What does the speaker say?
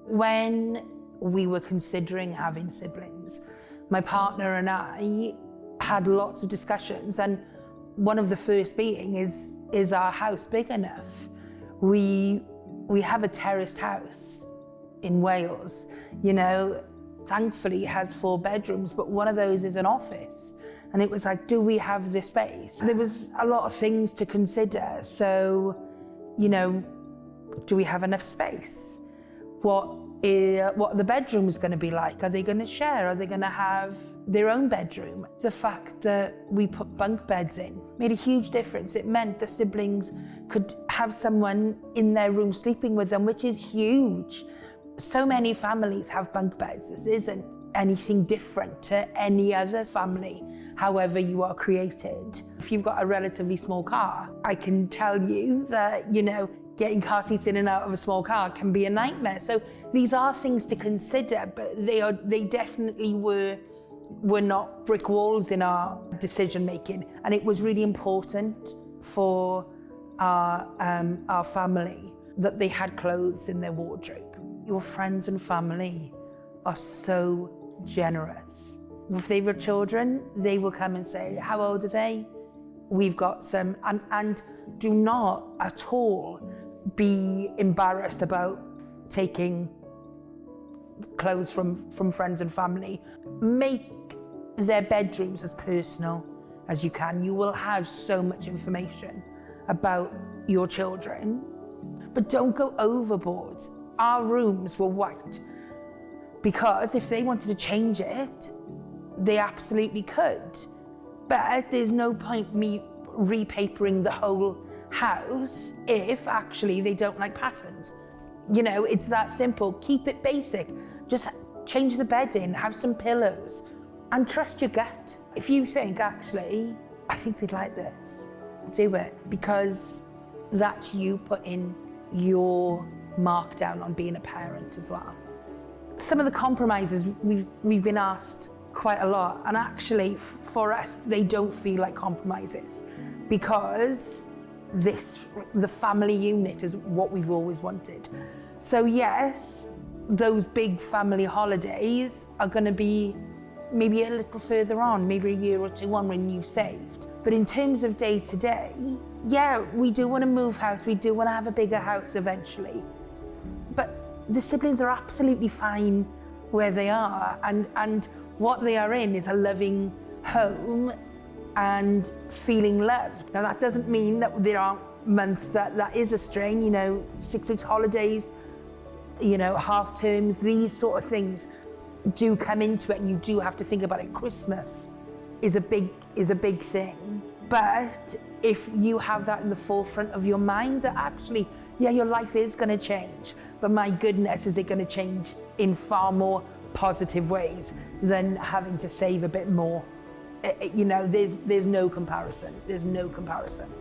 When we were considering having siblings, my partner and I had lots of discussions, and one of the first being is our house big enough? We have a terraced house in Wales, you know, thankfully it has 4 bedrooms, but one of those is an office. And it was like, do we have the space? There was a lot of things to consider. So, you know, do we have enough space? What are the bedrooms going to be like? Are they going to share? Are they going to have their own bedroom? The fact that we put bunk beds in made a huge difference. It meant the siblings could have someone in their room sleeping with them, which is huge. So many families have bunk beds. This isn't anything different to any other family, however you are created. If you've got a relatively small car, I can tell you that, you know, getting car seats in and out of a small car can be a nightmare. So these are things to consider, but they definitely were not brick walls in our decision making. And it was really important for our family that they had clothes in their wardrobe. Your friends and family are so generous. If they were children, they will come and say, how old are they? We've got some, and do not at all be embarrassed about taking clothes from friends and family. Make their bedrooms as personal as you can. You will have so much information about your children, but don't go overboard. Our rooms were white because if they wanted to change it, they absolutely could. But there's no point me repapering the whole house if actually they don't like patterns. You know, it's that simple. Keep it basic. Just change the bedding, have some pillows, and trust your gut. If you think, actually, I think they'd like this, do it, because that's you putting your mark down on being a parent as well. Some of the compromises we've been asked quite a lot, and actually for us they don't feel like compromises because the family unit is what we've always wanted. So yes, those big family holidays are going to be maybe a little further on, maybe a year or 2 on when you've saved. But in terms of day to day, yeah, we do want to move house, we do want to have a bigger house eventually. But the siblings are absolutely fine where they are, and what they are in is a loving home and feeling loved. Now that doesn't mean that there aren't months that is a strain, you know, 6 weeks holidays, you know, half terms, these sort of things do come into it, and you do have to think about it. Christmas is a big thing. But if you have that in the forefront of your mind, that actually, yeah, your life is going to change, but my goodness, is it going to change in far more positive ways than having to save a bit more. You know, there's no comparison. There's no comparison.